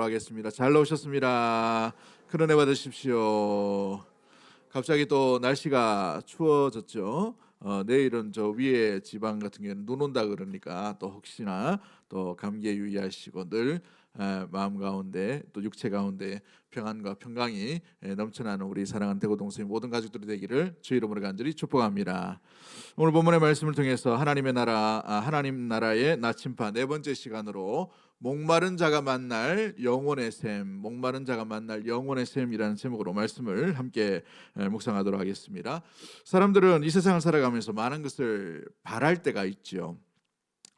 하겠습니다. 잘 나오셨습니다. 큰 은혜 받으십시오. 갑자기 또 날씨가 추워졌죠. 내일은 저 위에 지방 같은 경우는 눈 온다 그러니까 또 혹시나 또 감기에 유의하시고 늘 마음 가운데 또 육체 가운데 평안과 평강이 넘쳐나는 우리 사랑하는 대구 동서의 모든 가족들이 되기를 주의 이름으로 간절히 축복합니다. 오늘 본문의 말씀을 통해서 하나님 나라의 나침판 네 번째 시간으로 목마른 자가 만날 영혼의 샘, 목마른 자가 만날 영혼의 샘이라는 제목으로 말씀을 함께 묵상하도록 하겠습니다. 사람들은 이 세상을 살아가면서 많은 것을 바랄 때가 있죠.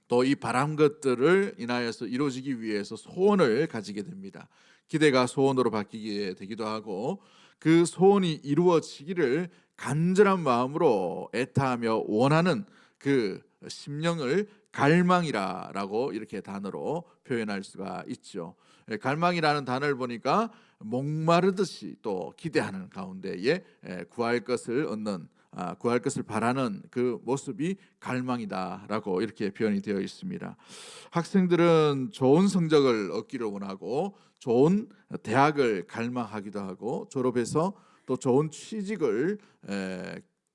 또 이 바란 것들을 인하여서 이루어지기 위해서 소원을 가지게 됩니다. 기대가 소원으로 바뀌게 되기도 하고 그 소원이 이루어지기를 간절한 마음으로 애타하며 원하는 그 심령을 갈망이라고 이렇게 단어로 표현할 수가 있죠. 갈망이라는 단어를 보니까 목마르듯이 또 기대하는 가운데에 구할 것을 얻는 구할 것을 바라는 그 모습이 갈망이다라고 이렇게 표현이 되어 있습니다. 학생들은 좋은 성적을 얻기를 원하고 좋은 대학을 갈망하기도 하고 졸업해서 또 좋은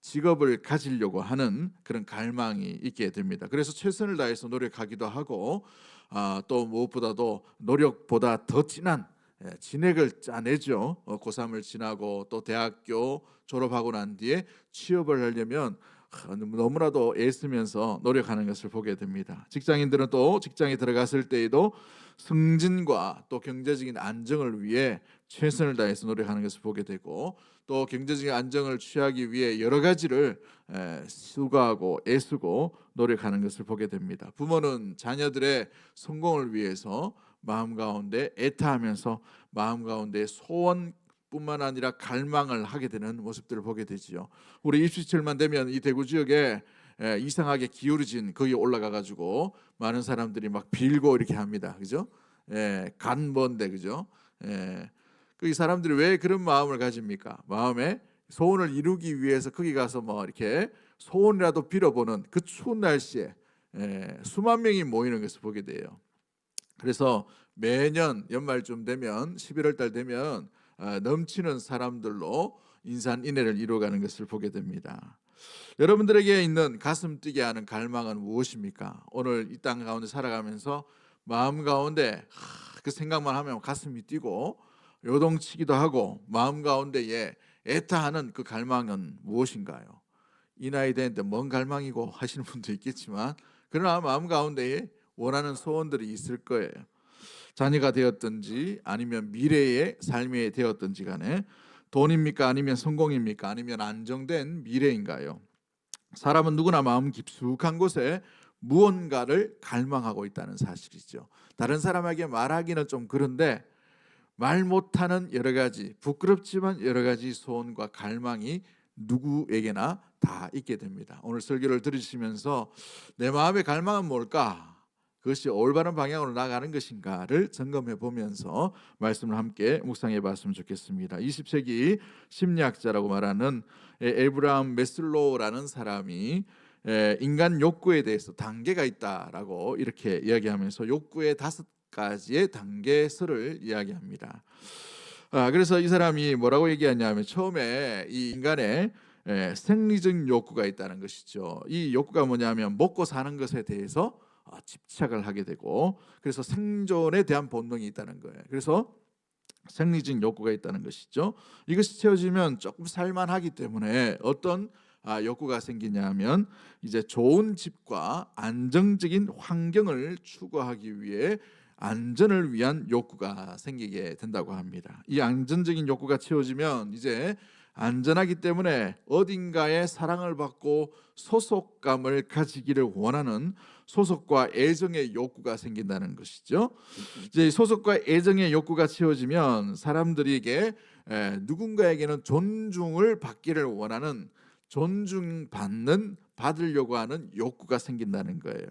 직업을 가지려고 하는 그런 갈망이 있게 됩니다. 그래서 최선을 다해서 노력하기도 하고 또 무엇보다도 노력보다 더 진한 진액을 짜내죠. 고3을 지나고 또 대학교 졸업하고 난 뒤에 취업을 하려면 너무나도 애쓰면서 노력하는 것을 보게 됩니다. 직장인들은 또 직장에 들어갔을 때에도 승진과 또 경제적인 안정을 위해 최선을 다해서 노력하는 것을 보게 되고 또 경제적인 안정을 취하기 위해 여러 가지를 수고하고 애쓰고 노력하는 것을 보게 됩니다. 부모는 자녀들의 성공을 위해서 마음 가운데 애타하면서 마음 가운데 소원뿐만 아니라 갈망을 하게 되는 모습들을 보게 되지요. 우리 입시철만 되면 이 대구 지역에 이상하게 기울어진 거기 올라가 가지고 많은 사람들이 막 빌고 이렇게 합니다. 그죠? 간번데 그죠? 그 이 사람들이 왜 그런 마음을 가집니까? 마음에 소원을 이루기 위해서 거기 가서 뭐 이렇게 소원이라도 빌어보는 그 추운 날씨에 수만 명이 모이는 것을 보게 돼요. 그래서 매년 연말쯤 되면 11월 달 되면 넘치는 사람들로 인산인해를 이루어가는 것을 보게 됩니다. 여러분들에게 있는 가슴 뛰게 하는 갈망은 무엇입니까? 오늘 이 땅 가운데 살아가면서 마음 가운데 그 생각만 하면 가슴이 뛰고 요동치기도 하고 마음 가운데에 애타하는 그 갈망은 무엇인가요? 이 나이 되는데 뭔 갈망이고 하시는 분도 있겠지만 그러나 마음 가운데에 원하는 소원들이 있을 거예요. 자녀가 되었든지 아니면 미래의 삶이 되었든지 간에 돈입니까? 아니면 성공입니까? 아니면 안정된 미래인가요? 사람은 누구나 마음 깊숙한 곳에 무언가를 갈망하고 있다는 사실이죠. 다른 사람에게 말하기는 좀 그런데 말 못하는 여러 가지 부끄럽지만 여러 가지 소원과 갈망이 누구에게나 다 있게 됩니다. 오늘 설교를 들으시면서 내 마음의 갈망은 뭘까? 그것이 올바른 방향으로 나가는 것인가를 점검해 보면서 말씀을 함께 묵상해 봤으면 좋겠습니다. 20세기 심리학자라고 말하는 에브라함 메슬로우라는 사람이 인간 욕구에 대해서 단계가 있다라고 이렇게 이야기하면서 욕구의 5가지의 단계설을 이야기합니다. 그래서 이 사람이 뭐라고 얘기하냐면 처음에 이 인간의 생리적 욕구가 있다는 것이죠. 이 욕구가 뭐냐면 먹고 사는 것에 대해서 집착을 하게 되고 그래서 생존에 대한 본능이 있다는 거예요. 그래서 생리적 욕구가 있다는 것이죠. 이것이 채워지면 조금 살만하기 때문에 어떤 욕구가 생기냐면 이제 좋은 집과 안정적인 환경을 추구하기 위해 안전을 위한 욕구가 생기게 된다고 합니다. 이 안전적인 욕구가 채워지면 이제 안전하기 때문에 어딘가에 사랑을 받고 소속감을 가지기를 원하는 소속과 애정의 욕구가 생긴다는 것이죠. 이제 소속과 애정의 욕구가 채워지면 사람들에게 누군가에게는 존중을 받기를 원하는 받으려고 하는 욕구가 생긴다는 거예요.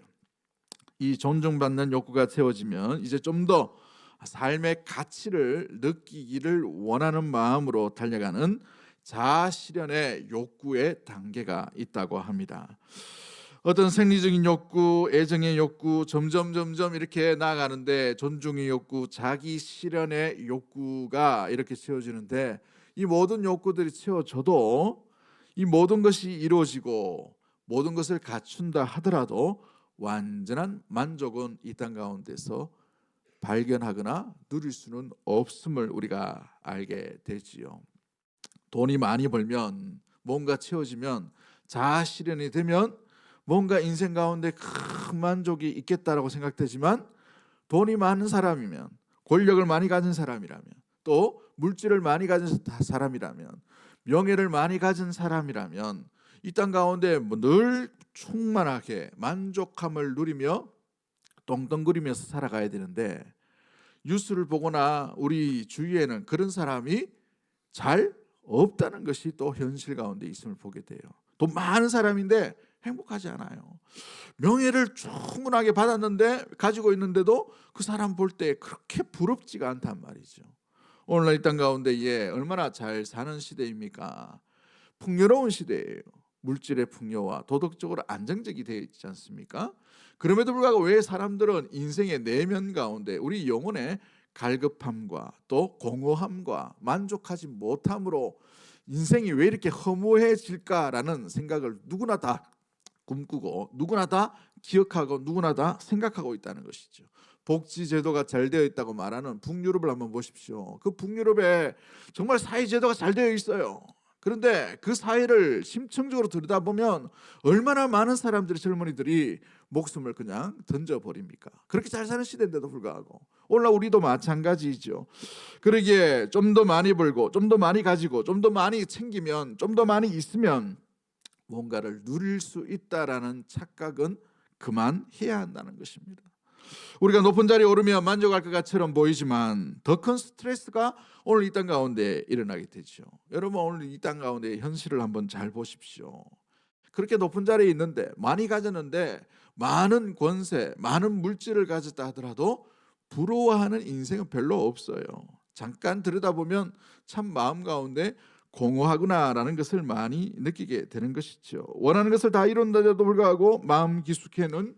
이 존중받는 욕구가 채워지면 이제 좀 더 삶의 가치를 느끼기를 원하는 마음으로 달려가는 자아 실현의 욕구의 단계가 있다고 합니다. 어떤 생리적인 욕구, 애정의 욕구 점점 이렇게 나아가는데 존중의 욕구, 자기 실현의 욕구가 이렇게 채워지는데 이 모든 욕구들이 채워져도 이 모든 것이 이루어지고 모든 것을 갖춘다 하더라도 완전한 만족은 이 땅 가운데서 발견하거나 누릴 수는 없음을 우리가 알게 되지요. 돈이 많이 벌면 뭔가 채워지면 자아 실현이 되면 뭔가 인생 가운데 큰 만족이 있겠다라고 생각되지만 돈이 많은 사람이면 권력을 많이 가진 사람이라면 또 물질을 많이 가진 사람이라면 명예를 많이 가진 사람이라면 이 땅 가운데 늘 충만하게 만족함을 누리며 떵떵거리면서 살아가야 되는데 뉴스를 보거나 우리 주위에는 그런 사람이 잘 없다는 것이 또 현실 가운데 있음을 보게 돼요. 돈 많은 사람인데 행복하지 않아요. 명예를 충분하게 받았는데 가지고 있는데도 그 사람 볼 때 그렇게 부럽지가 않단 말이죠. 오늘날 이 땅 가운데 얼마나 잘 사는 시대입니까? 풍요로운 시대예요. 물질의 풍요와 도덕적으로 안정적이 되어 있지 않습니까? 그럼에도 불구하고 왜 사람들은 인생의 내면 가운데 우리 영혼의 갈급함과 또 공허함과 만족하지 못함으로 인생이 왜 이렇게 허무해질까라는 생각을 누구나 다 꿈꾸고 누구나 다 기억하고 누구나 다 생각하고 있다는 것이죠. 복지제도가 잘 되어 있다고 말하는 북유럽을 한번 보십시오. 그 북유럽에 정말 사회제도가 잘 되어 있어요. 그런데 그 사회를 심층적으로 들여다보면 얼마나 많은 사람들이 젊은이들이 목숨을 그냥 던져버립니까? 그렇게 잘 사는 시대인데도 불구하고 오늘날 우리도 마찬가지죠. 그러기에 좀 더 많이 벌고 좀 더 많이 가지고 좀 더 많이 챙기면 좀 더 많이 있으면 뭔가를 누릴 수 있다라는 착각은 그만해야 한다는 것입니다. 우리가 높은 자리에 오르면 만족할 것처럼 보이지만 더 큰 스트레스가 오늘 이 땅 가운데 일어나게 되죠. 여러분 오늘 이 땅 가운데 현실을 한번 잘 보십시오. 그렇게 높은 자리에 있는데 많이 가졌는데 많은 권세, 많은 물질을 가졌다 하더라도 부러워하는 인생은 별로 없어요. 잠깐 들여다보면 참 마음 가운데 공허하구나라는 것을 많이 느끼게 되는 것이죠. 원하는 것을 다 이룬다고 불구하고 마음 깊숙이는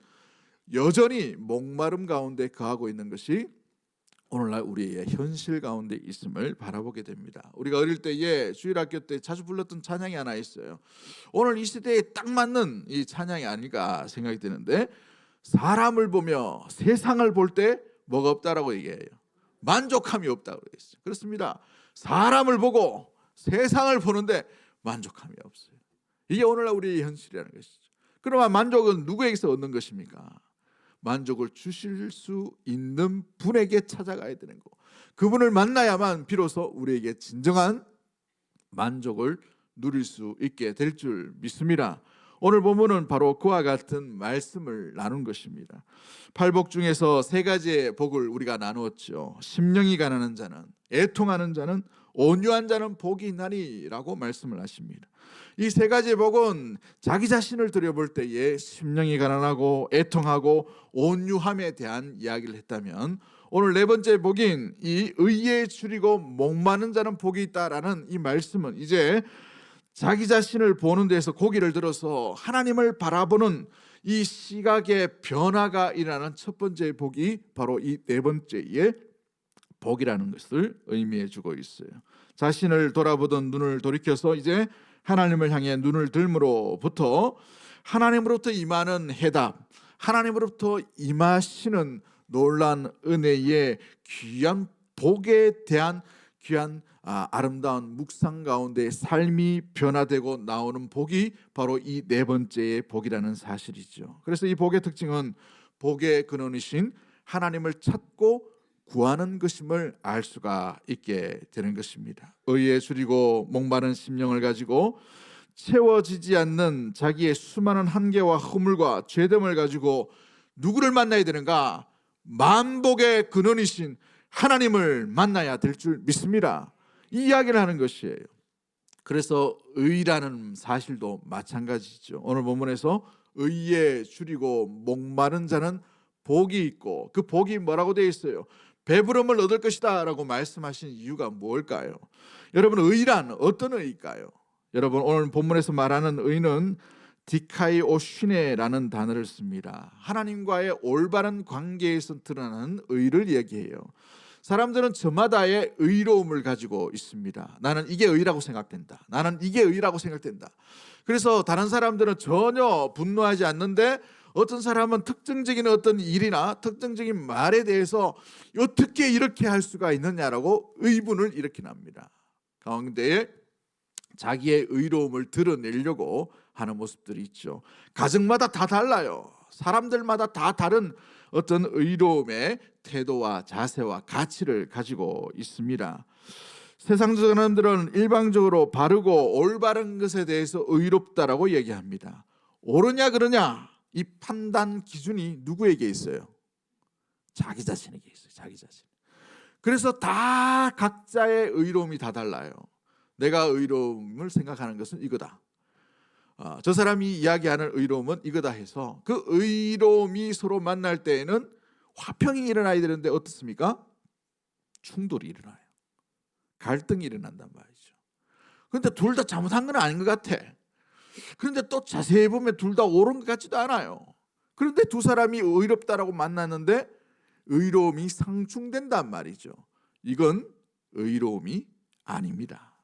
여전히 목마름 가운데 거하고 있는 것이 오늘날 우리의 현실 가운데 있음을 바라보게 됩니다. 우리가 어릴 때에 주일학교 때 자주 불렀던 찬양이 하나 있어요. 오늘 이 시대에 딱 맞는 이 찬양이 아닐까 생각이 드는데 사람을 보며 세상을 볼 때 뭐가 없다라고 얘기해요. 만족함이 없다고 했어요. 그렇습니다. 사람을 보고 세상을 보는데 만족함이 없어요. 이게 오늘날 우리의 현실이라는 것이죠. 그러면 만족은 누구에게서 얻는 것입니까? 만족을 주실 수 있는 분에게 찾아가야 되는 거. 그분을 만나야만 비로소 우리에게 진정한 만족을 누릴 수 있게 될 줄 믿습니다. 오늘 본문은 바로 그와 같은 말씀을 나눈 것입니다. 팔복 중에서 세 가지의 복을 우리가 나누었죠. 심령이 가난한 자는, 애통하는 자는, 온유한 자는 복이 있나니라고 말씀을 하십니다. 이 세 가지의 복은 자기 자신을 들여볼 때에 심령이 가난하고 애통하고 온유함에 대한 이야기를 했다면 오늘 네 번째 복인 이 의에 줄이고 목마른 자는 복이 있다라는 이 말씀은 이제 자기 자신을 보는 데에서 고개를 들어서 하나님을 바라보는 이 시각의 변화가 일어나는 첫 번째 복이 바로 이 네 번째의 복이라는 것을 의미해 주고 있어요. 자신을 돌아보던 눈을 돌이켜서 이제 하나님을 향해 눈을 들므로부터 하나님으로부터 임하는 해답, 하나님으로부터 임하시는 놀라운 은혜의 귀한 복에 대한 귀한 아름다운 묵상 가운데 삶이 변화되고 나오는 복이 바로 이 네 번째의 복이라는 사실이죠. 그래서 이 복의 특징은 복의 근원이신 하나님을 찾고 구하는 것임을 알 수가 있게 되는 것입니다. 의에 줄이고 목마른 심령을 가지고 채워지지 않는 자기의 수많은 한계와 허물과 죄됨을 가지고 누구를 만나야 되는가? 만복의 근원이신 하나님을 만나야 될 줄 믿습니다. 이 이야기를 하는 것이에요. 그래서 의라는 사실도 마찬가지죠. 오늘 본문에서 의에 줄이고 목마른 자는 복이 있고 그 복이 뭐라고 되어 있어요? 배부름을 얻을 것이다 라고 말씀하신 이유가 뭘까요? 여러분 의란 어떤 의일까요? 여러분 오늘 본문에서 말하는 의는 디카이오시네라는 단어를 씁니다. 하나님과의 올바른 관계에서 드러나는 의를 얘기해요. 사람들은 저마다의 의로움을 가지고 있습니다. 나는 이게 의라고 생각된다. 나는 이게 의라고 생각된다. 그래서 다른 사람들은 전혀 분노하지 않는데 어떤 사람은 특정적인 어떤 일이나 특정적인 말에 대해서 어떻게 이렇게 할 수가 있느냐라고 의문을 일으키납니다. 가운데에 자기의 의로움을 드러내려고 하는 모습들이 있죠. 가정마다 다 달라요. 사람들마다 다 다른 어떤 의로움의 태도와 자세와 가치를 가지고 있습니다. 세상 사람들은 일방적으로 바르고 올바른 것에 대해서 의롭다라고 얘기합니다. 옳으냐 그러냐 이 판단 기준이 누구에게 있어요? 자기 자신에게 있어요. 자기 자신. 그래서 다 각자의 의로움이 다 달라요. 내가 의로움을 생각하는 것은 이거다. 저 사람이 이야기하는 의로움은 이거다 해서 그 의로움이 서로 만날 때에는 화평이 일어나야 되는데 어떻습니까? 충돌이 일어나요. 갈등이 일어난단 말이죠. 그런데 둘 다 잘못한 건 아닌 것 같아. 그런데 또 자세히 보면 둘 다 옳은 것 같지도 않아요. 그런데 두 사람이 의롭다라고 만났는데 의로움이 상충된단 말이죠. 이건 의로움이 아닙니다.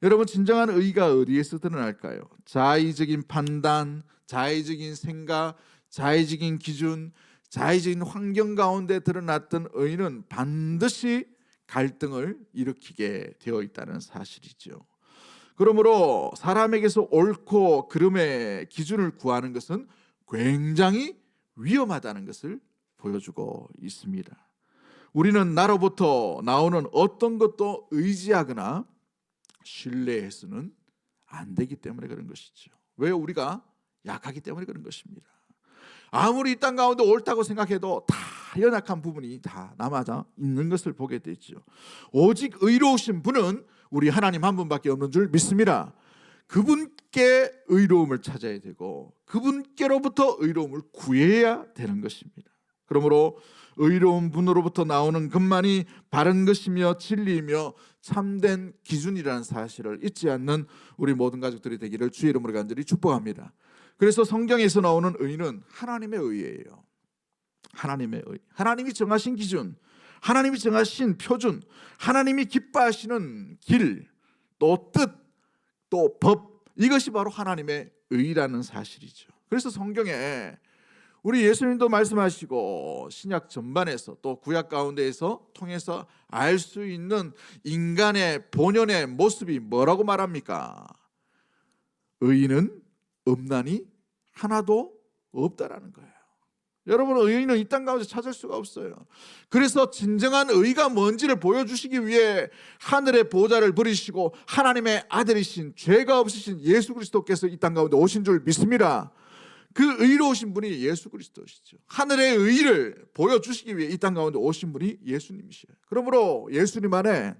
여러분, 진정한 의가 어디에서 드러날까요? 자의적인 판단, 자의적인 생각, 자의적인 기준, 자의적인 환경 가운데 드러났던 의는 반드시 갈등을 일으키게 되어 있다는 사실이죠. 그러므로 사람에게서 옳고 그름의 기준을 구하는 것은 굉장히 위험하다는 것을 보여주고 있습니다. 우리는 나로부터 나오는 어떤 것도 의지하거나 신뢰해서는 안 되기 때문에 그런 것이죠. 왜? 우리가 약하기 때문에 그런 것입니다. 아무리 이 땅 가운데 옳다고 생각해도 다 연약한 부분이 다 남아 있는 것을 보게 되죠. 오직 의로우신 분은 우리 하나님 한 분밖에 없는 줄 믿습니다. 그분께 의로움을 찾아야 되고 그분께로부터 의로움을 구해야 되는 것입니다. 그러므로 의로운 분으로부터 나오는 것만이 바른 것이며 진리이며 참된 기준이라는 사실을 잊지 않는 우리 모든 가족들이 되기를 주의 이름으로 간절히 축복합니다. 그래서 성경에서 나오는 의는 하나님의 의예요. 하나님의 의. 하나님이 정하신 기준, 하나님이 정하신 표준, 하나님이 기뻐하시는 길, 또 뜻, 또 법, 이것이 바로 하나님의 의라는 사실이죠. 그래서 성경에 우리 예수님도 말씀하시고 신약 전반에서 또 구약 가운데에서 통해서 알 수 있는 인간의 본연의 모습이 뭐라고 말합니까? 의인은 없나니 하나도 없다라는 거예요. 여러분, 의인은 이 땅 가운데 찾을 수가 없어요. 그래서 진정한 의가 뭔지를 보여주시기 위해 하늘의 보좌를 버리시고 하나님의 아들이신 죄가 없으신 예수 그리스도께서 이 땅 가운데 오신 줄 믿습니다. 그 의로우신 분이 예수 그리스도시죠. 하늘의 의를 보여주시기 위해 이 땅 가운데 오신 분이 예수님이시에요. 그러므로 예수님 안에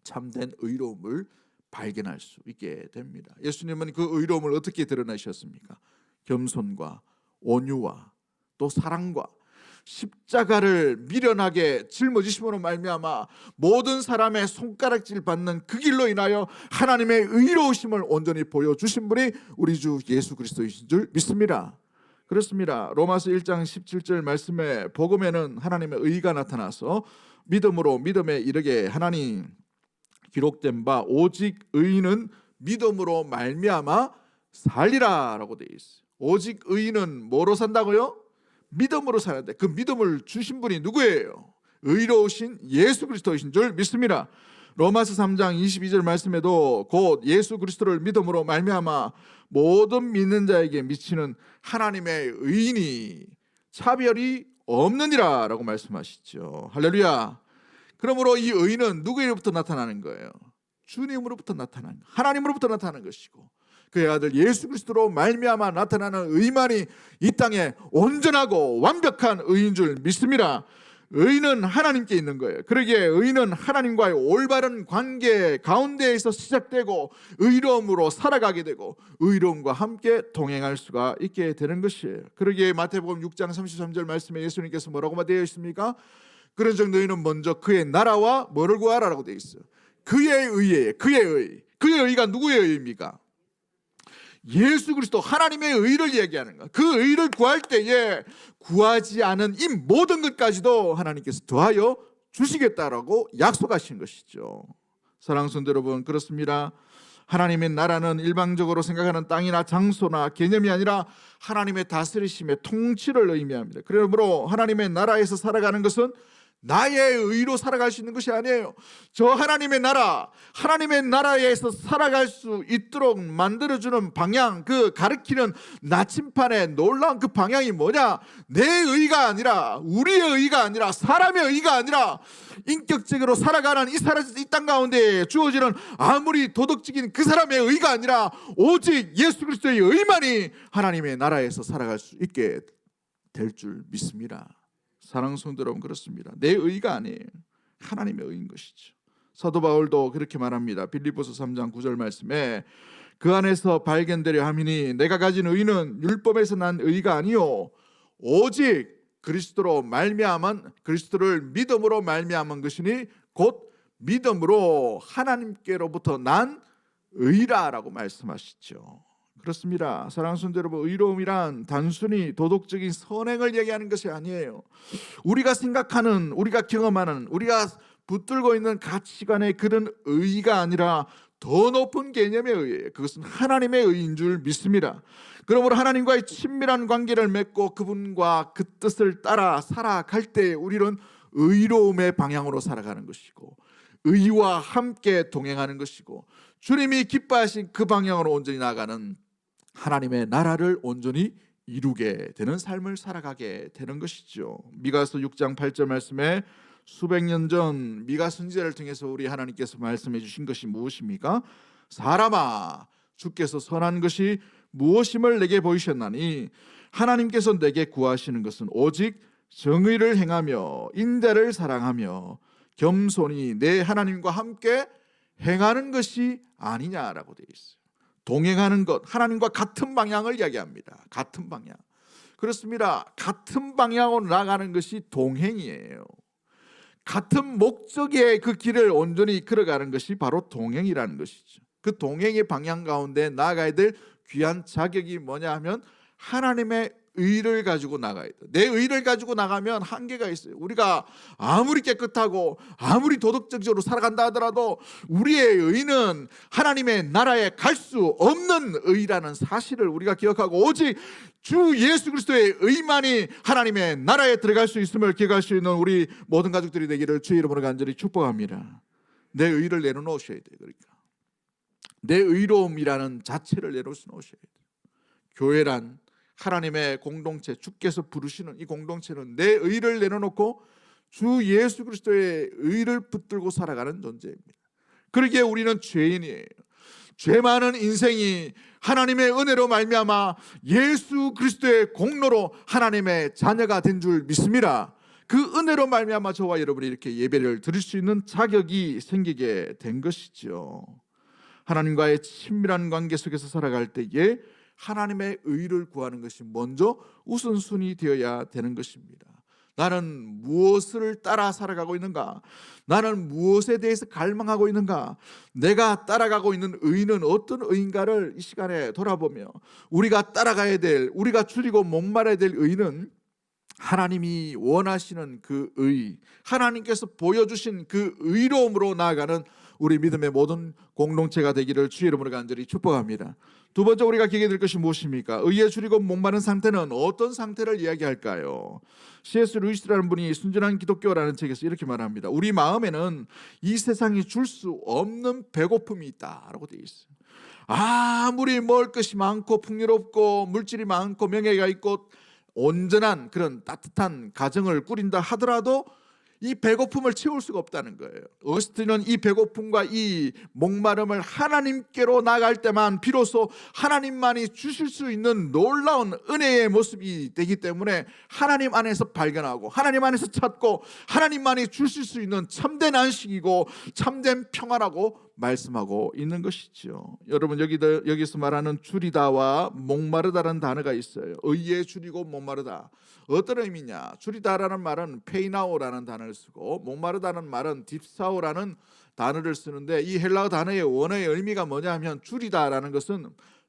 참된 의로움을 발견할 수 있게 됩니다. 예수님은 그 의로움을 어떻게 드러내셨습니까? 겸손과 온유와 또 사랑과 십자가를 미련하게 짊어지심으로 말미암아 모든 사람의 손가락질 받는 그 길로 인하여 하나님의 의로우심을 온전히 보여주신 분이 우리 주 예수 그리스도이신 줄 믿습니다. 그렇습니다. 로마서 1장 17절 말씀에 복음에는 하나님의 의가 나타나서 믿음으로 믿음에 이르게 하나니 기록된 바 오직 의인은 믿음으로 말미암아 살리라 라고 되어 있어요. 오직 의인은 뭐로 산다고요? 믿음으로 사는데 그 믿음을 주신 분이 누구예요? 의로우신 예수 그리스도이신 줄 믿습니다. 로마서 3장 22절 말씀에도 곧 예수 그리스도를 믿음으로 말미암아 모든 믿는 자에게 미치는 하나님의 의인이 차별이 없느니라 라고 말씀하시죠. 할렐루야. 그러므로 이 의는 누구로부터 나타나는 거예요? 주님으로부터 나타나는, 하나님으로부터 나타나는 것이고 그의 아들 예수 그리스도로 말미암아 나타나는 의만이 이 땅에 온전하고 완벽한 의인 줄 믿습니다. 의는 하나님께 있는 거예요. 그러기에 의는 하나님과의 올바른 관계 가운데에서 시작되고 의로움으로 살아가게 되고 의로움과 함께 동행할 수가 있게 되는 것이에요. 그러기에 마태복음 6장 33절 말씀에 예수님께서 뭐라고 되어 있습니까? 그런즉 너희는 먼저 그의 나라와 뭐를 구하라라고 되어 있어요. 그의 의예요. 그의 의. 그의 의가 누구의 의입니까? 예수 그리스도 하나님의 의를 얘기하는 것. 그 의를 구할 때에 구하지 않은 이 모든 것까지도 하나님께서 더하여 주시겠다라고 약속하신 것이죠. 사랑하는 성도 여러분, 그렇습니다. 하나님의 나라는 일방적으로 생각하는 땅이나 장소나 개념이 아니라 하나님의 다스리심의 통치를 의미합니다. 그러므로 하나님의 나라에서 살아가는 것은 나의 의로 살아갈 수 있는 것이 아니에요. 저 하나님의 나라, 하나님의 나라에서 살아갈 수 있도록 만들어주는 방향, 그 가르치는 나침판의 놀라운 그 방향이 뭐냐? 내 의가 아니라, 우리의 의가 아니라, 사람의 의가 아니라 인격적으로 살아가는 이 땅 가운데 주어지는 아무리 도덕적인 그 사람의 의가 아니라 오직 예수 그리스도의 의만이 하나님의 나라에서 살아갈 수 있게 될 줄 믿습니다. 사랑하는 성도 여러분, 그렇습니다. 내 의가 아니에요. 하나님의 의인 것이죠. 사도 바울도 그렇게 말합니다. 빌립보서 3장 9절 말씀에 그 안에서 발견되려 함이니 내가 가진 의는 율법에서 난 의가 아니요 오직 그리스도로 말미암은, 그리스도를 믿음으로 말미암은 것이니 곧 믿음으로 하나님께로부터 난 의라라고 말씀하시죠. 그렇습니다. 사랑하는 성도 여러분, 의로움이란 단순히 도덕적인 선행을 얘기하는 것이 아니에요. 우리가 생각하는, 우리가 경험하는, 우리가 붙들고 있는 가치관의 그런 의의가 아니라 더 높은 개념의 의예요. 그것은 하나님의 의인 줄 믿습니다. 그러므로 하나님과의 친밀한 관계를 맺고 그분과 그 뜻을 따라 살아갈 때 우리는 의로움의 방향으로 살아가는 것이고 의와 함께 동행하는 것이고 주님이 기뻐하신 그 방향으로 온전히 나아가는 하나님의 나라를 온전히 이루게 되는 삶을 살아가게 되는 것이죠. 미가서 6장 8절 말씀에 수백 년 전 미가 선지자를 통해서 우리 하나님께서 말씀해 주신 것이 무엇입니까? 사람아, 주께서 선한 것이 무엇임을 내게 보이셨나니 하나님께서 내게 구하시는 것은 오직 정의를 행하며 인자를 사랑하며 겸손히 내 하나님과 함께 행하는 것이 아니냐라고 되어 있어요. 동행하는 것, 하나님과 같은 방향을 이야기합니다. 같은 방향. 그렇습니다. 같은 방향으로 나가는 것이 동행이에요. 같은 목적의 그 길을 온전히 걸어가는 것이 바로 동행이라는 것이죠. 그 동행의 방향 가운데 나아가야 될 귀한 자격이 뭐냐 하면 하나님의 의를 가지고 나가야 돼. 내 의를 가지고 나가면 한계가 있어요. 우리가 아무리 깨끗하고 아무리 도덕적으로 살아간다 하더라도 우리의 의는 하나님의 나라에 갈 수 없는 의라는 사실을 우리가 기억하고 오직 주 예수 그리스도의 의만이 하나님의 나라에 들어갈 수 있음을 기억할 수 있는 우리 모든 가족들이 되기를 주의 이름으로 간절히 축복합니다. 내 의를 내려놓으셔야 돼요. 그러니까 내 의로움이라는 자체를 내려놓으셔야 돼요. 교회란 하나님의 공동체, 주께서 부르시는 이 공동체는 내 의를 내려놓고 주 예수 그리스도의 의를 붙들고 살아가는 존재입니다. 그러기에 우리는 죄인이에요. 죄 많은 인생이 하나님의 은혜로 말미암아 예수 그리스도의 공로로 하나님의 자녀가 된 줄 믿습니다. 그 은혜로 말미암아 저와 여러분이 이렇게 예배를 드릴 수 있는 자격이 생기게 된 것이죠. 하나님과의 친밀한 관계 속에서 살아갈 때에 하나님의 의를 구하는 것이 먼저 우선순위 되어야 되는 것입니다. 나는 무엇을 따라 살아가고 있는가? 나는 무엇에 대해서 갈망하고 있는가? 내가 따라가고 있는 의는 어떤 의인가를 이 시간에 돌아보며 우리가 따라가야 될, 우리가 줄이고 목말아야 될 의는 하나님이 원하시는 그 의, 하나님께서 보여주신 그 의로움으로 나아가는 우리 믿음의 모든 공동체가 되기를 주의 이름으로 간절히 축복합니다. 두 번째 우리가 기억해야 될 것이 무엇입니까? 의에 줄이고 목마른 상태는 어떤 상태를 이야기할까요? C.S. 루이스라는 분이 순전한 기독교라는 책에서 이렇게 말합니다. 우리 마음에는 이 세상이 줄 수 없는 배고픔이 있다라고 되어 있어요. 아무리 먹을 것이 많고 풍요롭고 물질이 많고 명예가 있고 온전한 그런 따뜻한 가정을 꾸린다 하더라도 이 배고픔을 채울 수가 없다는 거예요. 어스틴은 이 배고픔과 이 목마름을 하나님께로 나갈 때만 비로소 하나님만이 주실 수 있는 놀라운 은혜의 모습이 되기 때문에 하나님 안에서 발견하고 하나님 안에서 찾고 하나님만이 주실 수 있는 참된 안식이고 참된 평화라고 말씀하고 있는 것이죠. 여러분 여기서 말하는 줄이다와 목마르다라는 단어가 있어요. 의에 줄이고 목마르다. 어떤 의미냐? 줄이다라는 말은 페이나오라는 단어를 쓰고 목마르다는 말은 딥사오라는 단어를 쓰는데 이 헬라어 단어의 원어의 의미가 뭐냐 하면 줄이다라는 것은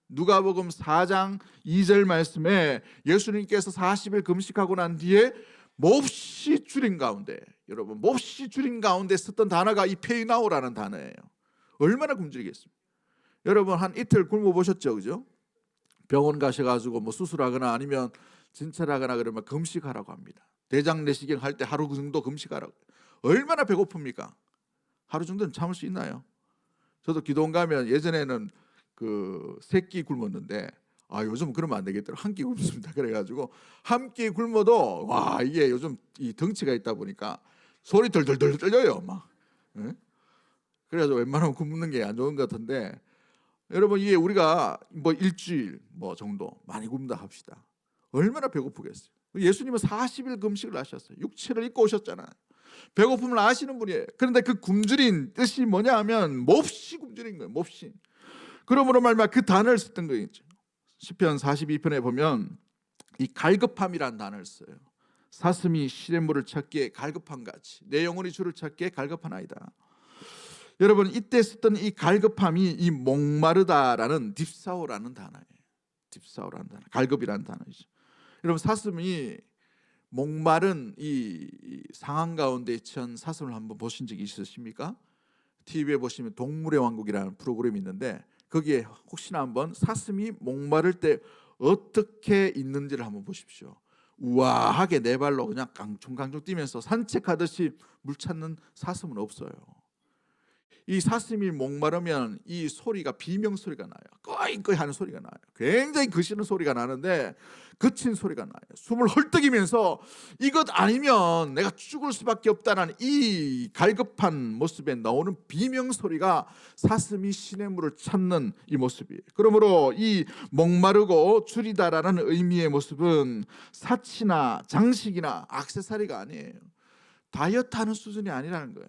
누가복음 4장 2절 말씀에 예수님께서 40일 금식하고 난 뒤에 몹시 줄인 가운데, 여러분 몹시 줄인 가운데 썼던 단어가 이 페이나오라는 단어예요. 얼마나 굶주리겠습니까? 여러분 한 이틀 굶어 보셨죠, 그죠? 병원 가셔가지고 뭐 수술하거나 아니면 진찰하거나 그러면 금식하라고 합니다. 대장 내시경 할 때 하루 정도 금식하라고. 얼마나 배고픕니까? 하루 정도는 참을 수 있나요? 저도 기도원 가면 예전에는 그 3끼 굶었는데 요즘 그러면 안 되겠더라고요. 한 끼 굶습니다. 그래가지고 한 끼 굶어도 와, 이게 요즘 이 덩치가 있다 보니까 소리 덜덜덜 떨려요 막. 예? 그래가지고 웬만하면 굶는 게 안 좋은 것 같은데, 여러분 이게 우리가 뭐 일주일 뭐 정도 많이 굶다 합시다. 얼마나 배고프겠어요. 예수님은 40일 금식을 하셨어요. 육체를 입고 오셨잖아요. 배고픔을 아시는 분이에요. 그런데 그 굶주린 뜻이 뭐냐 하면 몹시 굶주린 거예요. 몹시. 그러므로 말미암아 그 단어를 썼던 거죠. 시편 42편에 보면 이 갈급함이라는 단어를 써요. 사슴이 시냇물을 찾기에 갈급한 같이 내 영혼이 주를 찾기에 갈급하나이다. 여러분 이때 썼던 이 갈급함이 이 목마르다라는 딥사오라는 단어예요. 딥사오라는 단어, 갈급이라는 단어이죠. 여러분 사슴이 목마른 이 상황 가운데 처한 사슴을 한번 보신 적이 있으십니까? TV에 보시면 동물의 왕국이라는 프로그램이 있는데 거기에 혹시나 한번 사슴이 목마를 때 어떻게 있는지를 한번 보십시오. 우아하게 네 발로 그냥 깡충깡충 뛰면서 산책하듯이 물 찾는 사슴은 없어요. 이 사슴이 목마르면 이 소리가 비명 소리가 나요. 꺼이꺼이 하는 소리가 나요. 굉장히 거시는 소리가 나는데 거친 소리가 나요. 숨을 헐떡이면서 이것 아니면 내가 죽을 수밖에 없다는 이 갈급한 모습에 나오는 비명 소리가 사슴이 시냇물을 찾는 이 모습이에요. 그러므로 이 목마르고 줄이다라는 의미의 모습은 사치나 장식이나 액세서리가 아니에요. 다이어트하는 수준이 아니라는 거예요.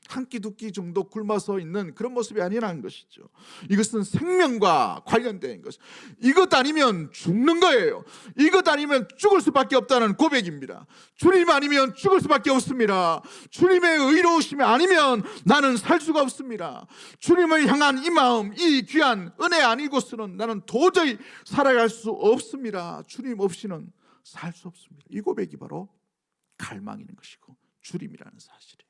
한 끼 두 끼 정도 굶어서 있는 그런 모습이 아니라는 것이죠. 이것은 생명과 관련된 것. 이것 아니면 죽는 거예요. 이것 아니면 죽을 수밖에 없다는 고백입니다. 주님 아니면 죽을 수밖에 없습니다. 주님의 의로우심이 아니면 나는 살 수가 없습니다. 주님을 향한 이 마음, 이 귀한 은혜 아니고서는 나는 도저히 살아갈 수 없습니다. 주님 없이는 살 수 없습니다. 이 고백이 바로 갈망이는 것이고 주림이라는 사실이에요.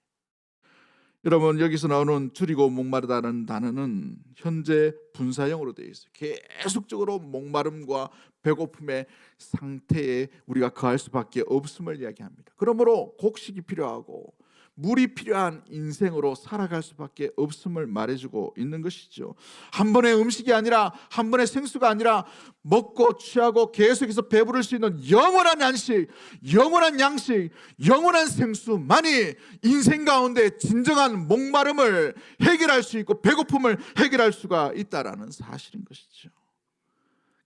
여러분 여기서 나오는 줄이고 목마르다는 단어는 현재 분사형으로 되어 있어요. 계속적으로 목마름과 배고픔의 상태에 우리가 거할 수밖에 없음을 이야기합니다. 그러므로 곡식이 필요하고 물이 필요한 인생으로 살아갈 수밖에 없음을 말해주고 있는 것이죠. 한 번의 음식이 아니라 한 번의 생수가 아니라 먹고 취하고 계속해서 배부를 수 있는 영원한 양식, 영원한 양식, 영원한 생수만이 인생 가운데 진정한 목마름을 해결할 수 있고 배고픔을 해결할 수가 있다라는 사실인 것이죠.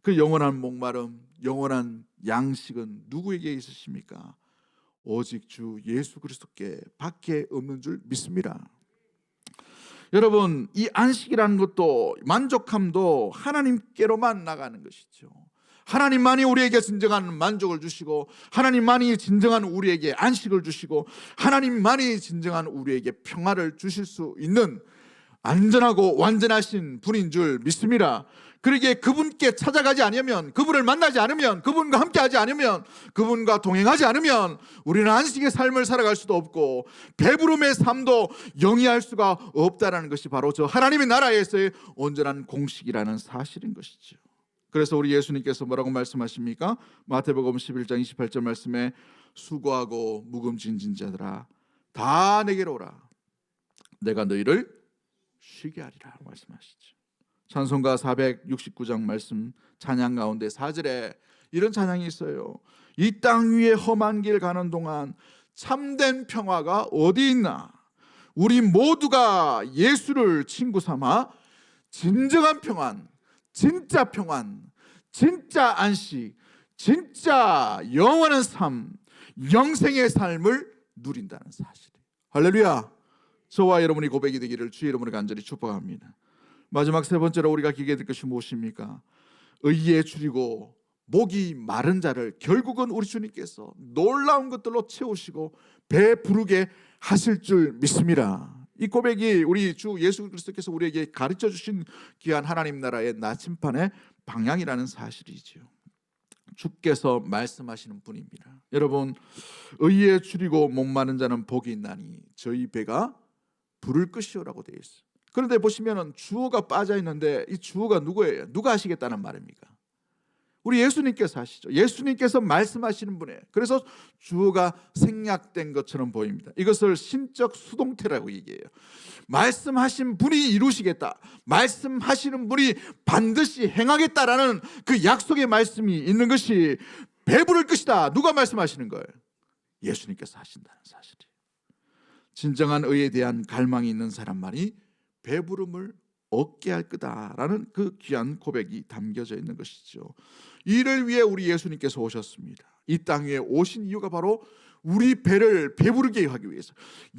그 영원한 목마름, 영원한 양식은 누구에게 있으십니까? 오직 주 예수 그리스도께 밖에 없는 줄 믿습니다. 여러분 이 안식이라는 것도 만족함도 하나님께로만 나가는 것이죠. 하나님만이 우리에게 진정한 만족을 주시고 하나님만이 진정한 우리에게 안식을 주시고 하나님만이 진정한 우리에게 평화를 주실 수 있는 안전하고 완전하신 분인 줄 믿습니다. 그러기에 그분께 찾아가지 않으면, 그분을 만나지 않으면, 그분과 함께하지 않으면, 그분과 동행하지 않으면 우리는 안식의 삶을 살아갈 수도 없고 배부름의 삶도 영위할 수가 없다는 것이 바로 저 하나님의 나라에서의 온전한 공식이라는 사실인 것이죠. 그래서 우리 예수님께서 뭐라고 말씀하십니까? 마태복음 11장 28절 말씀에 수고하고 무거움진 자들아 다 내게로 오라 내가 너희를 쉬게 하리라 말씀하시죠. 찬송가 469장 말씀 찬양 가운데 4절에 이런 찬양이 있어요. 이 땅 위에 험한 길 가는 동안 참된 평화가 어디 있나? 우리 모두가 예수를 친구 삼아 진정한 평안, 진짜 평안, 진짜 안식, 진짜 영원한 삶, 영생의 삶을 누린다는 사실이에요. 할렐루야. 저와 여러분이 고백이 되기를 주의 이름으로 간절히 축복합니다. 마지막 세 번째로 우리가 기게 될 것이 무엇입니까? 의에 줄이고 목이 마른 자를 결국은 우리 주님께서 놀라운 것들로 채우시고 배 부르게 하실 줄 믿습니다. 이 고백이 우리 주 예수 그리스도께서 우리에게 가르쳐 주신 귀한 하나님 나라의 나침판의 방향이라는 사실이지요. 주께서 말씀하시는 분입니다. 여러분, 의에 줄이고 목마른 자는 복이 있나니 저희 배가 부를 것이요라고 되어 있어요. 그런데 보시면은 주어가 빠져 있는데 이 주어가 누구예요? 누가 하시겠다는 말입니까? 우리 예수님께서 하시죠. 예수님께서 말씀하시는 분이에요. 그래서 주어가 생략된 것처럼 보입니다. 이것을 신적 수동태라고 얘기해요. 말씀하신 분이 이루시겠다, 말씀하시는 분이 반드시 행하겠다라는 그 약속의 말씀이 있는 것이 배부를 것이다. 누가 말씀하시는 거예요? 예수님께서 하신다는 사실이에요. 진정한 의에 대한 갈망이 있는 사람만이 배부름을 얻게 할 거다라는 그 귀한 고백이 담겨져 있는 것이죠. 이를 위해 우리 예수님께서 오셨습니다. 이 땅 위에 오신 이유가 바로 우리 배를 배부르게 하기 위해서,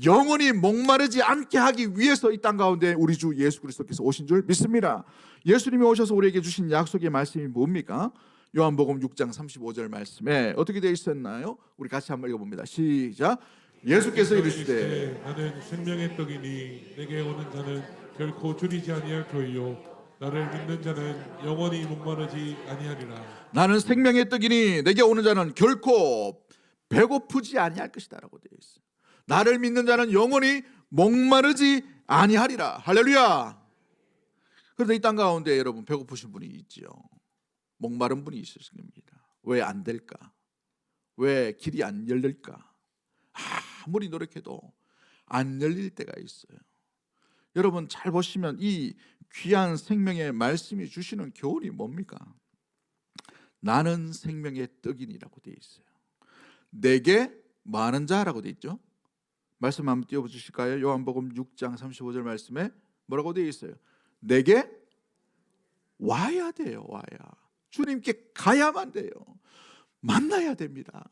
영원히 목마르지 않게 하기 위해서 이 땅 가운데 우리 주 예수 그리스도께서 오신 줄 믿습니다. 예수님이 오셔서 우리에게 주신 약속의 말씀이 뭡니까? 요한복음 6장 35절 말씀에 어떻게 되어 있었나요? 우리 같이 한번 읽어봅니다. 시작. 예수께서 이르시되 나는 생명의 떡이니 내게 오는 자는 결코 줄이지 아니할 터이요 나를 믿는 자는 영원히 목마르지 아니하리라. 나는 생명의 떡이니 내게 오는 자는 결코 배고프지 아니할 것이다라고 되어 있어요. 나를 믿는 자는 영원히 목마르지 아니하리라. 할렐루야. 그런데 이 땅 가운데 여러분 배고프신 분이 있지요. 목마른 분이 있으실 겁니다. 왜 안 될까? 왜 길이 안 열릴까? 아무리 노력해도 안 열릴 때가 있어요. 여러분 잘 보시면 이 귀한 생명의 말씀이 주시는 교훈이 뭡니까? 나는 생명의 떡이니라고 되어 있어요. 내게 많은 자라고 되어 있죠. 말씀 한번 띄워주실까요? 요한복음 6장 35절 말씀에 뭐라고 되어 있어요? 내게 와야 돼요. 와야. 주님께 가야만 돼요. 만나야 됩니다.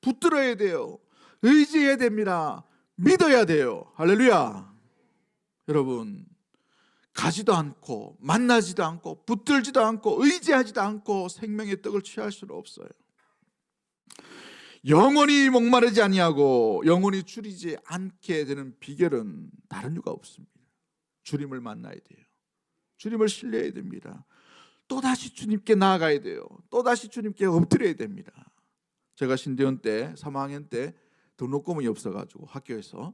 붙들어야 돼요. 의지해야 됩니다. 믿어야 돼요. 할렐루야. 여러분, 가지도 않고 만나지도 않고 붙들지도 않고 의지하지도 않고 생명의 떡을 취할 수는 없어요. 영원히 목마르지 아니하고 영원히 줄이지 않게 되는 비결은 다른 이유가 없습니다. 주님을 만나야 돼요. 주님을 신뢰해야 됩니다. 또다시 주님께 나아가야 돼요. 또다시 주님께 엎드려야 됩니다. 제가 신대원 때 3학년 때 등록금이 없어가지고 학교에서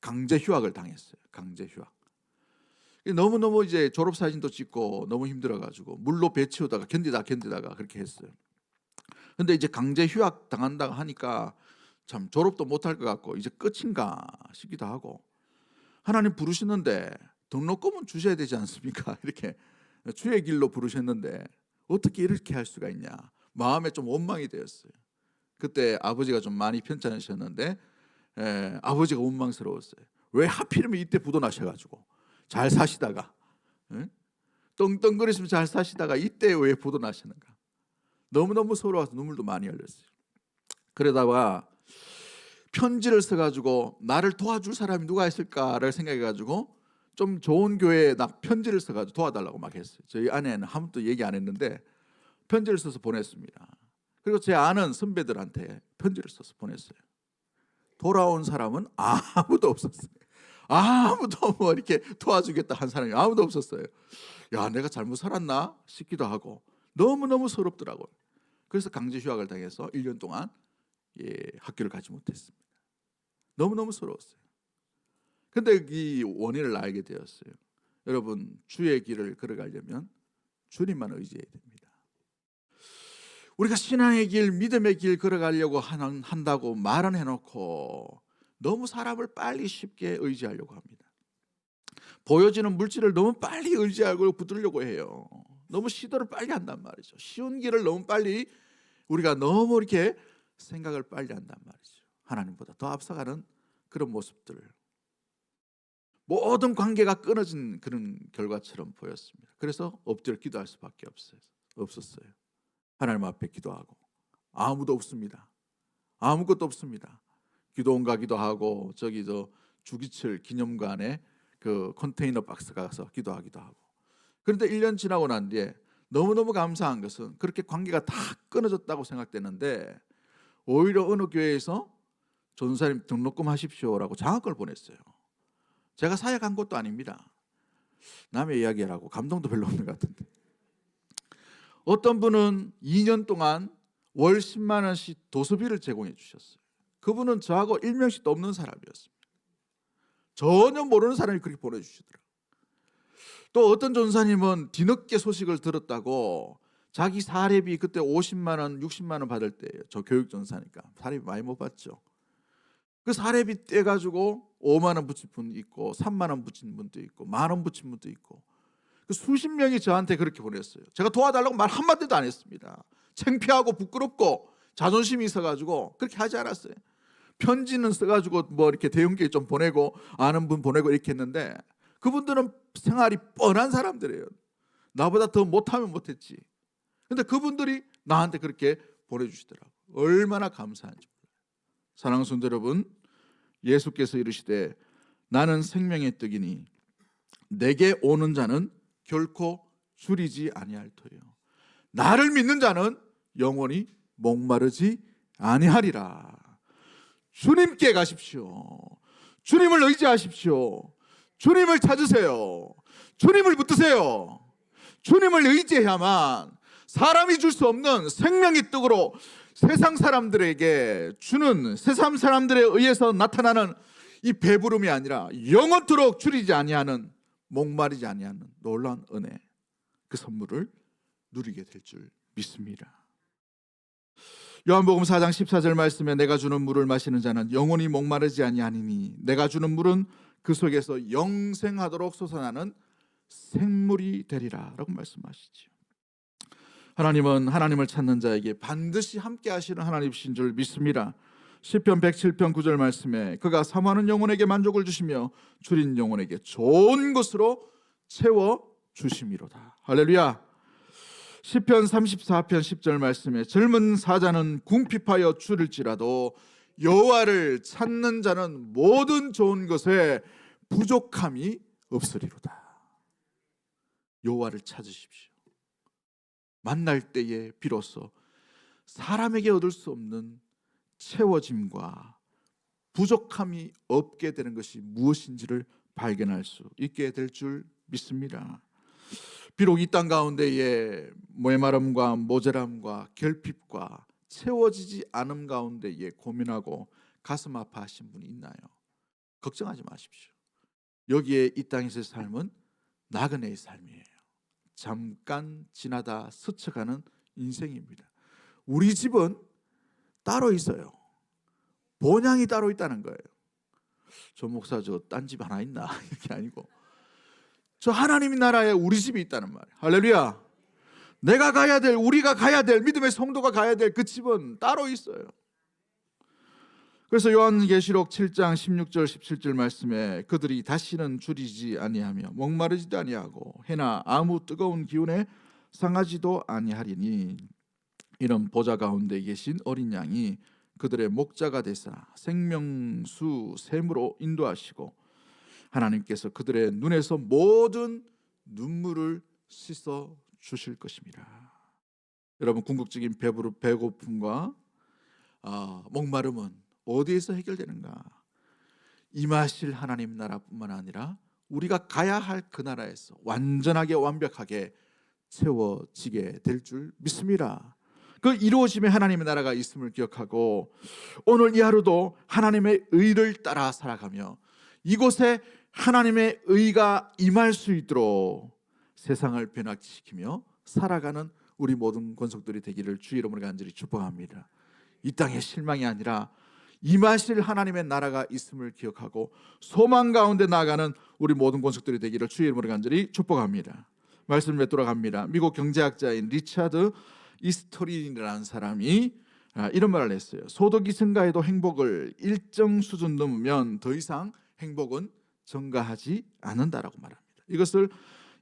강제 휴학을 당했어요. 강제 휴학. 너무너무 이제 졸업사진도 찍고 너무 힘들어가지고 물로 배 채우다가 견디다가 그렇게 했어요. 근데 이제 강제 휴학 당한다고 하니까 참 졸업도 못할 것 같고 이제 끝인가 싶기도 하고, 하나님 부르시는데 등록금은 주셔야 되지 않습니까? 이렇게 주의 길로 부르셨는데 어떻게 이렇게 할 수가 있냐, 마음에 좀 원망이 되었어요. 그때 아버지가 좀 많이 편찮으셨는데 아버지가 원망스러웠어요. 왜 하필이면 이때 부도나셔가지고 잘 사시다가 떵떵거리시면 잘 사시다가 이때 왜 부도나시는가. 너무너무 서러워서 눈물도 많이 흘렸어요. 그러다가 편지를 써가지고 나를 도와줄 사람이 누가 있을까를 생각해가지고 좀 좋은 교회에 나 편지를 써가지고 도와달라고 막 했어요. 저희 아내는 아무도 얘기 안 했는데 편지를 써서 보냈습니다. 그리고 제 아는 선배들한테 편지를 써서 보냈어요. 돌아온 사람은 아무도 없었어요. 아무도 뭐 이렇게 도와주겠다 한 사람이 아무도 없었어요. 야, 내가 잘못 살았나 싶기도 하고 너무너무 서럽더라고요. 그래서 강제 휴학을 당해서 1년 동안 학교를 가지 못했습니다. 너무너무 서러웠어요. 근데 이 원인을 알게 되었어요. 여러분, 주의 길을 걸어가려면 주님만 의지해야 됩니다. 우리가 신앙의 길, 믿음의 길 걸어가려고 한다고 말은 해놓고 너무 사람을 빨리 쉽게 의지하려고 합니다. 보여지는 물질을 너무 빨리 의지하고 붙들려고 해요. 너무 시도를 빨리 한단 말이죠. 쉬운 길을 너무 빨리, 우리가 너무 이렇게 생각을 빨리 한단 말이죠. 하나님보다 더 앞서가는 그런 모습들, 모든 관계가 끊어진 그런 결과처럼 보였습니다. 그래서 엎드려 기도할 수밖에 없었어요. 하나님 앞에 기도하고 아무도 없습니다. 아무것도 없습니다. 기도원가 기도하고 저기 주기철 기념관에 그 컨테이너 박스 가서 기도하기도 하고. 그런데 1년 지나고 난 뒤에 너무너무 감사한 것은 그렇게 관계가 다 끊어졌다고 생각되는데 오히려 어느 교회에서 전사님 등록금 하십시오라고 장학금을 보냈어요. 제가 사역한 것도 아닙니다. 남의 이야기라고 감동도 별로 없는 것 같은데, 어떤 분은 2년 동안 월 10만 원씩 도서비를 제공해 주셨어요. 그분은 저하고 일명씩도 없는 사람이었습니다. 전혀 모르는 사람이 그렇게 보내주시더라고요. 또 어떤 전사님은 뒤늦게 소식을 들었다고 자기 사례비 그때 50만 원, 60만 원 받을 때예요. 저 교육전사니까 사례비 많이 못 받죠. 그 사례비 떼가지고 5만 원 붙인 분도 있고 3만 원 붙인 분도 있고 1만 원 붙인 분도 있고, 그 수십 명이 저한테 그렇게 보냈어요. 제가 도와달라고 말 한마디도 안 했습니다. 창피하고 부끄럽고 자존심이 있어가지고 그렇게 하지 않았어요. 편지는 써가지고 뭐 이렇게 대형계 좀 보내고 아는 분 보내고 이렇게 했는데, 그분들은 생활이 뻔한 사람들이에요. 나보다 더 못하면 못했지. 근데 그분들이 나한테 그렇게 보내주시더라고요. 얼마나 감사한지 몰라요. 사랑하는 성도 여러분, 예수께서 이르시되 나는 생명의 떡이니 내게 오는 자는 결코 줄이지 아니할 터요. 나를 믿는 자는 영원히 목마르지 아니하리라. 주님께 가십시오. 주님을 의지하십시오. 주님을 찾으세요. 주님을 붙드세요. 주님을 의지해야만 사람이 줄 수 없는 생명의 떡으로 세상 사람들에게 주는, 세상 사람들에 의해서 나타나는 이 배부름이 아니라 영원토록 줄이지 아니하는, 목마르지 아니하는 놀라운 은혜, 그 선물을 누리게 될 줄 믿습니다. 요한복음 4장 14절 말씀에 내가 주는 물을 마시는 자는 영원히 목마르지 아니하니니 내가 주는 물은 그 속에서 영생하도록 솟아나는 생물이 되리라 라고 말씀하시죠. 하나님은 하나님을 찾는 자에게 반드시 함께 하시는 하나님이신 줄 믿습니다. 시편 107편 9절 말씀에 그가 사모하는 영혼에게 만족을 주시며 줄인 영혼에게 좋은 것으로 채워 주심이로다. 할렐루야. 시편 34편 10절 말씀에 젊은 사자는 궁핍하여 줄일지라도 여호와를 찾는 자는 모든 좋은 것에 부족함이 없으리로다. 여호와를 찾으십시오. 만날 때에 비로소 사람에게 얻을 수 없는 채워짐과 부족함이 없게 되는 것이 무엇인지를 발견할 수 있게 될 줄 믿습니다. 비록 이 땅 가운데에 메마름과 모자람과 결핍과 채워지지 않음 가운데에 고민하고 가슴 아파하신 분이 있나요? 걱정하지 마십시오. 여기에 이 땅에서의 삶은 나그네의 삶이에요. 잠깐 지나다 스쳐가는 인생입니다. 우리 집은 따로 있어요. 본향이 따로 있다는 거예요. 저 목사 저 딴 집 하나 있나? 이게 아니고 저 하나님의 나라에 우리 집이 있다는 말이에요. 할렐루야. 내가 가야 될, 우리가 가야 될, 믿음의 성도가 가야 될 그 집은 따로 있어요. 그래서 요한계시록 7장 16절 17절 말씀에 그들이 다시는 줄이지 아니하며 목마르지도 아니하고 해나 아무 뜨거운 기운에 상하지도 아니하리니 이런 보좌 가운데 계신 어린 양이 그들의 목자가 되사 생명수 샘으로 인도하시고 하나님께서 그들의 눈에서 모든 눈물을 씻어 주실 것입니다. 여러분, 궁극적인 배고픔과 목마름은 어디에서 해결되는가? 임하실 하나님 나라뿐만 아니라 우리가 가야 할 그 나라에서 완전하게 완벽하게 채워지게 될 줄 믿습니다. 그 이루어짐에 하나님의 나라가 있음을 기억하고 오늘 이 하루도 하나님의 의를 따라 살아가며 이곳에 하나님의 의가 임할 수 있도록 세상을 변화시키며 살아가는 우리 모든 권속들이 되기를 주의 이름으로 간절히 축복합니다. 이 땅의 실망이 아니라 임하실 하나님의 나라가 있음을 기억하고 소망 가운데 나아가는 우리 모든 권속들이 되기를 주의 이름으로 간절히 축복합니다. 말씀을 맺도록 합니다. 미국 경제학자인 리차드 이스터린이라는 사람이 이런 말을 했어요. 소득이 증가해도 행복을 일정 수준 넘으면 더 이상 행복은 증가하지 않는다라고 말합니다. 이것을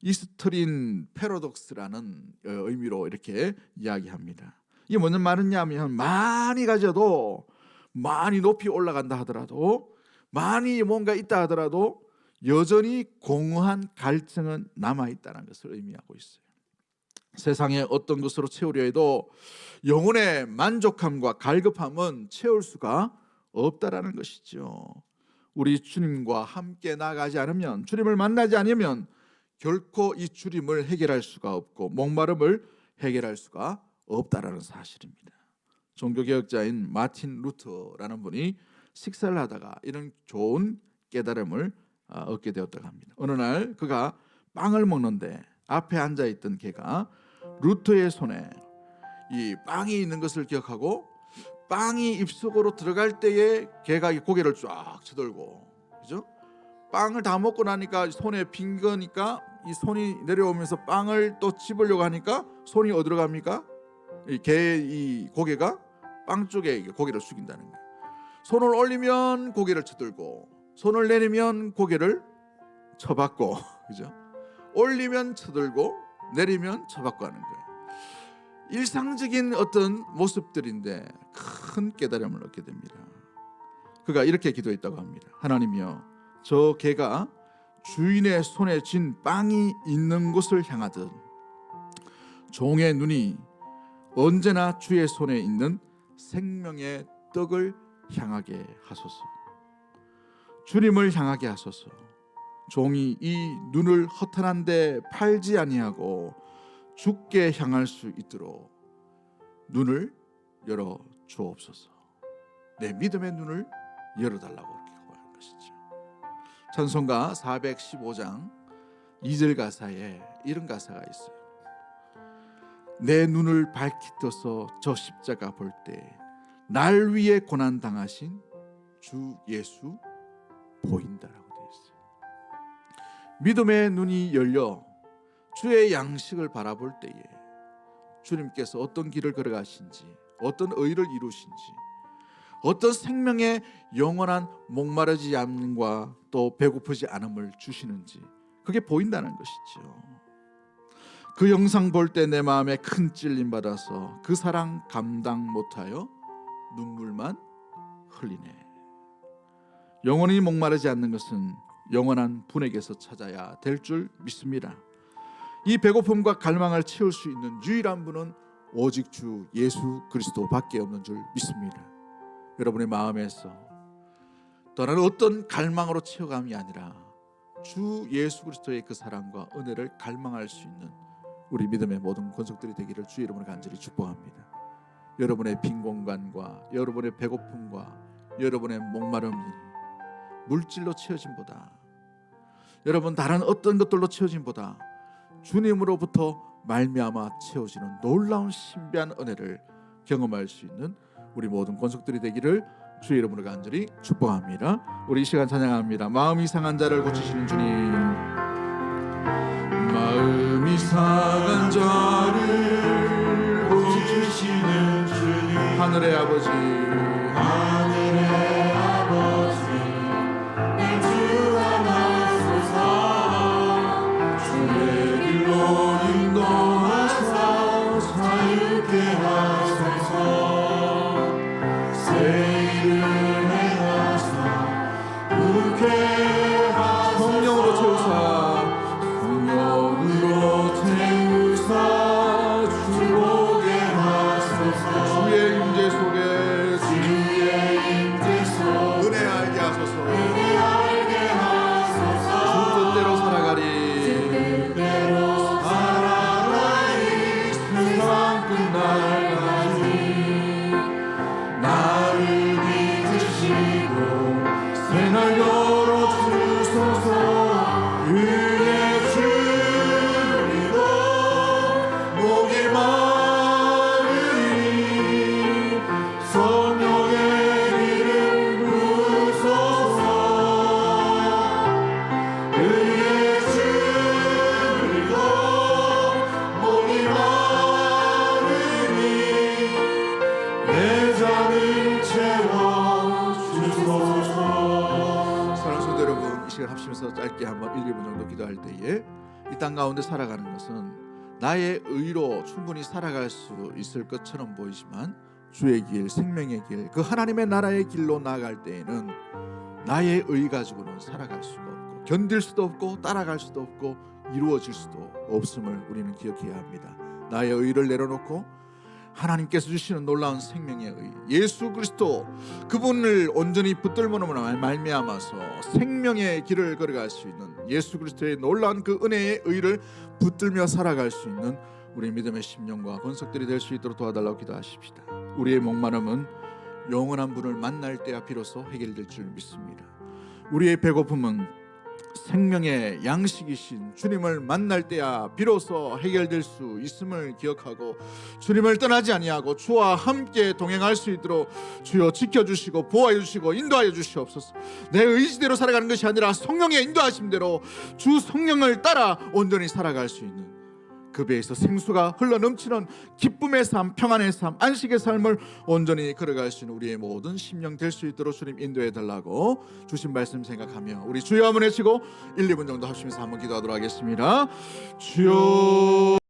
이스터린 패러독스라는 의미로 이렇게 이야기합니다. 이게 무슨 말이냐면 많이 가져도 많이 높이 올라간다 하더라도 많이 뭔가 있다 하더라도 여전히 공허한 갈증은 남아있다는 것을 의미하고 있어요. 세상에 어떤 것으로 채우려 해도 영혼의 만족함과 갈급함은 채울 수가 없다라는 것이죠. 우리 주님과 함께 나가지 않으면, 주님을 만나지 않으면 결코 이 주님을 해결할 수가 없고 목마름을 해결할 수가 없다라는 사실입니다. 종교개혁자인 마틴 루터라는 분이 식사를 하다가 이런 좋은 깨달음을 얻게 되었다고 합니다. 어느 날 그가 빵을 먹는데 앞에 앉아있던 개가 루터의 손에 이 빵이 있는 것을 기억하고 빵이 입속으로 들어갈 때에 개가 이 고개를 쫙 쳐들고, 그죠? 빵을 다 먹고 나니까 손에 빈 거니까 이 손이 내려오면서 빵을 또 집으려고 하니까 손이 어디로 갑니까? 이 개의 이 고개가 빵 쪽에 고개를 숙인다는 거예요. 손을 올리면 고개를 쳐들고, 손을 내리면 고개를 쳐받고, 그죠? 올리면 쳐들고, 내리면 쳐받고 하는 거예요. 일상적인 어떤 모습들인데 큰 깨달음을 얻게 됩니다. 그가 이렇게 기도했다고 합니다. 하나님이여, 저 개가 주인의 손에 쥔 빵이 있는 곳을 향하듯 종의 눈이 언제나 주의 손에 있는 생명의 떡을 향하게 하소서. 주님을 향하게 하소서. 종이 이 눈을 허탄한 데 팔지 아니하고 주께 향할 수 있도록 눈을 열어 주옵소서. 내 믿음의 눈을 열어달라고 이렇게 구하는 것이죠. 찬송가 415장 2절 가사에 이런 가사가 있어요. 내 눈을 밝히 떠서 저 십자가 볼 때 날 위해 고난 당하신 주 예수 보인다라고 되어 있어요. 믿음의 눈이 열려 주의 양식을 바라볼 때에 주님께서 어떤 길을 걸어가신지, 어떤 의를 이루신지, 어떤 생명의 영원한 목마르지 않음과 또 배고프지 않음을 주시는지 그게 보인다는 것이죠. 그 영상 볼 때 내 마음에 큰 찔림 받아서 그 사랑 감당 못하여 눈물만 흘리네. 영원히 목마르지 않는 것은 영원한 분에게서 찾아야 될 줄 믿습니다. 이 배고픔과 갈망을 채울 수 있는 유일한 분은 오직 주 예수 그리스도밖에 없는 줄 믿습니다. 여러분의 마음에서 다른 어떤 갈망으로 채워감이 아니라 주 예수 그리스도의 그 사랑과 은혜를 갈망할 수 있는 우리 믿음의 모든 권속들이 되기를 주의 이름으로 간절히 축복합니다. 여러분의 빈 공간과 여러분의 배고픔과 여러분의 목마름이 물질로 채워짐보다, 여러분 다른 어떤 것들로 채워짐보다 주님으로부터 말미암아 채워지는 놀라운 신비한 은혜를 경험할 수 있는 우리 모든 권속들이 되기를 주의 이름으로 간절히 축복합니다. 우리 이 시간 찬양합니다. 마음이 상한 자를 고치시는 주님, 마음이 상한 자를 고치시는 주님, 하늘의 아버지, 하늘의 아버지, 내 주 하나소서. 주의 길로 인도하사 자유케 하소서. 새 일을 행하사 부게 하소서. 성령으로 채우사, 성령으로 채우사 주보게 하소서. 주의 임재 속에 은혜 알게 하소서. 주 뜻대로 살아가리. 세상 끝날까지 나를 믿으시고 새날 열어주소서. 그의 주님도 목이 마르니 성령의 기름 부으소서. 그의 주님도 목이 마르니 내 잔을 채워주소서. 사랑하는 성도 여러분, 이 시간 합심해서 짧게 한번 1, 2분 정도 기도할 때에 이 땅 가운데 살아가는 것은 나의 의로 충분히 살아갈 수 있을 것처럼 보이지만 주의 길, 생명의 길, 그 하나님의 나라의 길로 나아갈 때에는 나의 의 가지고는 살아갈 수가 없고 견딜 수도 없고 따라갈 수도 없고 이루어질 수도 없음을 우리는 기억해야 합니다. 나의 의를 내려놓고 하나님께서 주시는 놀라운 생명의 의 예수 그리스도 그분을 온전히 붙들므로 말미암아서 생명의 길을 걸어갈 수 있는 예수 그리스도의 놀라운 그 은혜의 의를 붙들며 살아갈 수 있는 우리 믿음의 심령과 권속들이 될 수 있도록 도와달라고 기도하십시다. 우리의 목마름은 영원한 분을 만날 때야 비로소 해결될 줄 믿습니다. 우리의 배고픔은 생명의 양식이신 주님을 만날 때야 비로소 해결될 수 있음을 기억하고 주님을 떠나지 아니하고 주와 함께 동행할 수 있도록 주여 지켜주시고 보호해 주시고 인도하여 주시옵소서. 내 의지대로 살아가는 것이 아니라 성령의 인도하심대로 주 성령을 따라 온전히 살아갈 수 있는 그 배에서 생수가 흘러넘치는 기쁨의 삶, 평안의 삶, 안식의 삶을 온전히 걸어갈 수 있는 우리의 모든 심령 될 수 있도록 주님 인도해 달라고 주신 말씀 생각하며 우리 주여 한번 외치고 1, 2분 정도 합심해서 한번 기도하도록 하겠습니다. 주여